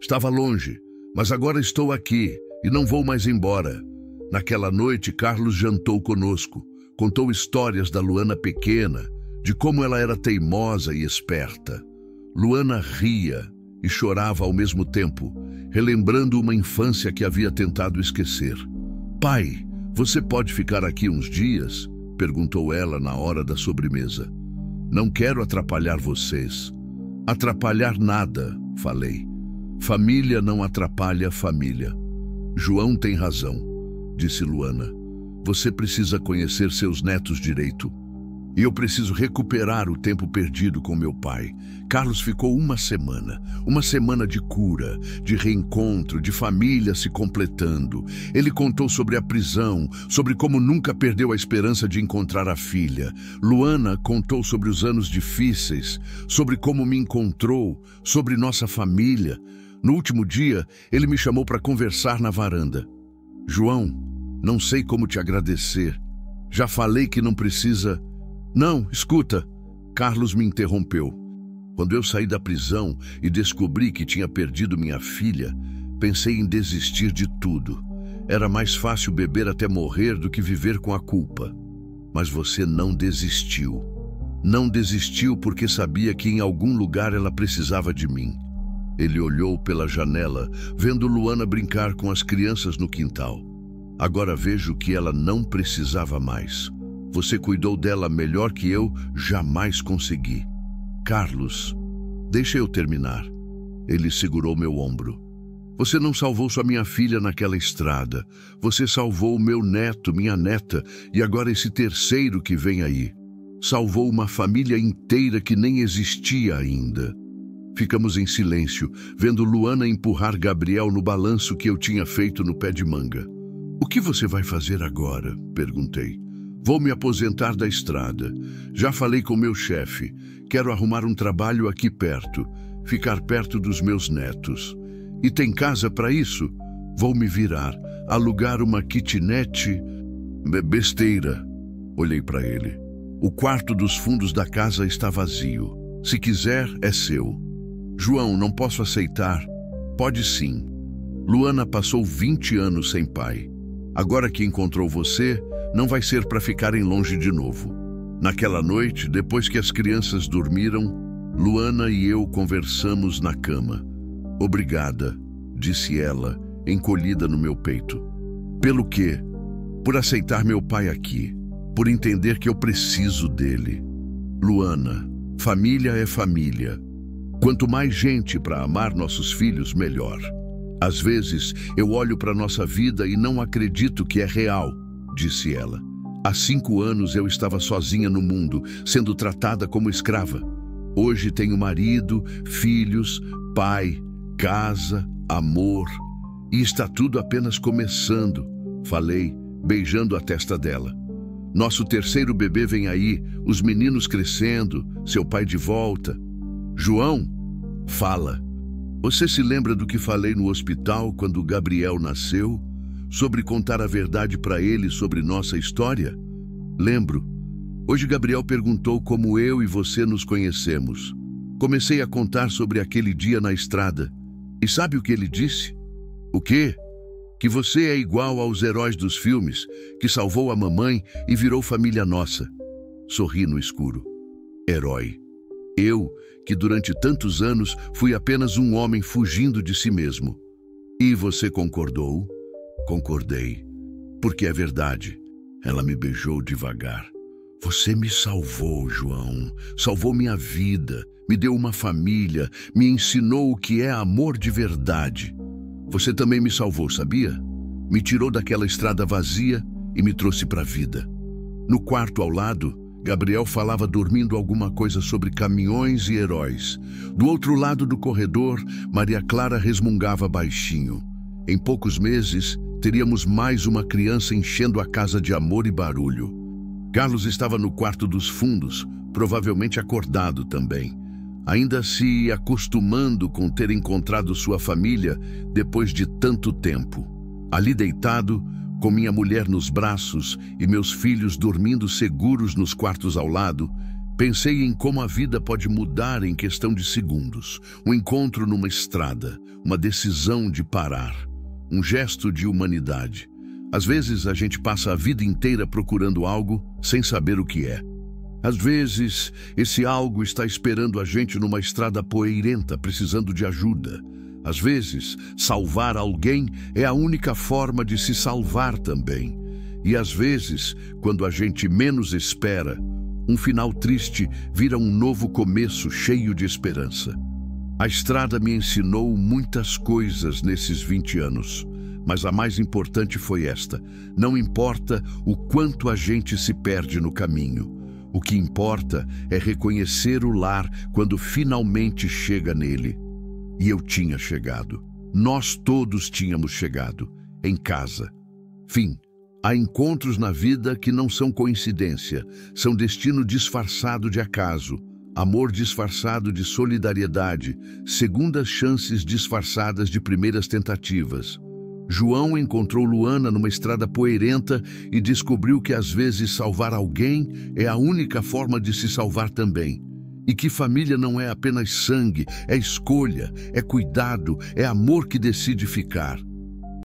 Estava longe, mas agora estou aqui e não vou mais embora. Naquela noite, Carlos jantou conosco, contou histórias da Luana pequena, de como ela era teimosa e esperta. Luana ria e chorava ao mesmo tempo, relembrando uma infância que havia tentado esquecer. Pai, você pode ficar aqui uns dias? Perguntou ela na hora da sobremesa. Não quero atrapalhar vocês. Atrapalhar nada, falei. Família não atrapalha a família. João tem razão, disse Luana. Você precisa conhecer seus netos direito. E eu preciso recuperar o tempo perdido com meu pai. Carlos ficou uma semana de cura, de reencontro, de família se completando. Ele contou sobre a prisão, sobre como nunca perdeu a esperança de encontrar a filha. Luana contou sobre os anos difíceis, sobre como me encontrou, sobre nossa família. No último dia, ele me chamou para conversar na varanda. João, não sei como te agradecer. Já falei que não precisa... Não, escuta, Carlos me interrompeu. Quando eu saí da prisão e descobri que tinha perdido minha filha, pensei em desistir de tudo. Era mais fácil beber até morrer do que viver com a culpa. Mas você não desistiu. Não desistiu porque sabia que em algum lugar ela precisava de mim. Ele olhou pela janela, vendo Luana brincar com as crianças no quintal. Agora vejo que ela não precisava mais. Você cuidou dela melhor que eu jamais consegui. Carlos, deixa eu terminar. Ele segurou meu ombro. Você não salvou só minha filha naquela estrada. Você salvou meu neto, minha neta, e agora esse terceiro que vem aí. Salvou uma família inteira que nem existia ainda. Ficamos em silêncio, vendo Luana empurrar Gabriel no balanço que eu tinha feito no pé de manga. O que você vai fazer agora? Perguntei. Vou me aposentar da estrada. Já falei com meu chefe. Quero arrumar um trabalho aqui perto. Ficar perto dos meus netos. E tem casa para isso? Vou me virar. Alugar uma kitnet? Besteira. Olhei para ele. O quarto dos fundos da casa está vazio. Se quiser, é seu. João, não posso aceitar. Pode sim. Luana passou 20 anos sem pai. Agora que encontrou você, não vai ser para ficarem longe de novo. Naquela noite, depois que as crianças dormiram, Luana e eu conversamos na cama. Obrigada, disse ela, encolhida no meu peito. Pelo quê? Por aceitar meu pai aqui, por entender que eu preciso dele. Luana, família é família. Quanto mais gente para amar nossos filhos, melhor. Às vezes, eu olho para nossa vida e não acredito que é real, disse ela. Há 5 anos eu estava sozinha no mundo, sendo tratada como escrava. Hoje tenho marido, filhos, pai, casa, amor. E está tudo apenas começando, falei, beijando a testa dela. Nosso terceiro bebê vem aí, os meninos crescendo, seu pai de volta. João, fala. Você se lembra do que falei no hospital quando Gabriel nasceu? Sobre contar a verdade para ele sobre nossa história? Lembro. Hoje Gabriel perguntou como eu e você nos conhecemos. Comecei a contar sobre aquele dia na estrada. E sabe o que ele disse? O quê? Que você é igual aos heróis dos filmes, que salvou a mamãe e virou família nossa. Sorri no escuro. Herói. Eu, que durante tantos anos fui apenas um homem fugindo de si mesmo. E você concordou? Concordei. Porque é verdade. Ela me beijou devagar. Você me salvou, João. Salvou minha vida. Me deu uma família. Me ensinou o que é amor de verdade. Você também me salvou, sabia? Me tirou daquela estrada vazia e me trouxe para a vida. No quarto ao lado, Gabriel falava dormindo alguma coisa sobre caminhões e heróis. Do outro lado do corredor, Maria Clara resmungava baixinho. Em poucos meses, teríamos mais uma criança enchendo a casa de amor e barulho. Carlos estava no quarto dos fundos, provavelmente acordado também, ainda se acostumando com ter encontrado sua família depois de tanto tempo. Ali deitado, com minha mulher nos braços e meus filhos dormindo seguros nos quartos ao lado, pensei em como a vida pode mudar em questão de segundos. Um encontro numa estrada, uma decisão de parar, um gesto de humanidade. Às vezes a gente passa a vida inteira procurando algo sem saber o que é. Às vezes, esse algo está esperando a gente numa estrada poeirenta, precisando de ajuda. Às vezes, salvar alguém é a única forma de se salvar também. E às vezes, quando a gente menos espera, um final triste vira um novo começo cheio de esperança. A estrada me ensinou muitas coisas nesses 20 anos, mas a mais importante foi esta: não importa o quanto a gente se perde no caminho. O que importa é reconhecer o lar quando finalmente chega nele. E eu tinha chegado. Nós todos tínhamos chegado, em casa. Fim. Há encontros na vida que não são coincidência, são destino disfarçado de acaso, amor disfarçado de solidariedade, segundas chances disfarçadas de primeiras tentativas. João encontrou Luana numa estrada poeirenta e descobriu que às vezes salvar alguém é a única forma de se salvar também. E que família não é apenas sangue, é escolha, é cuidado, é amor que decide ficar.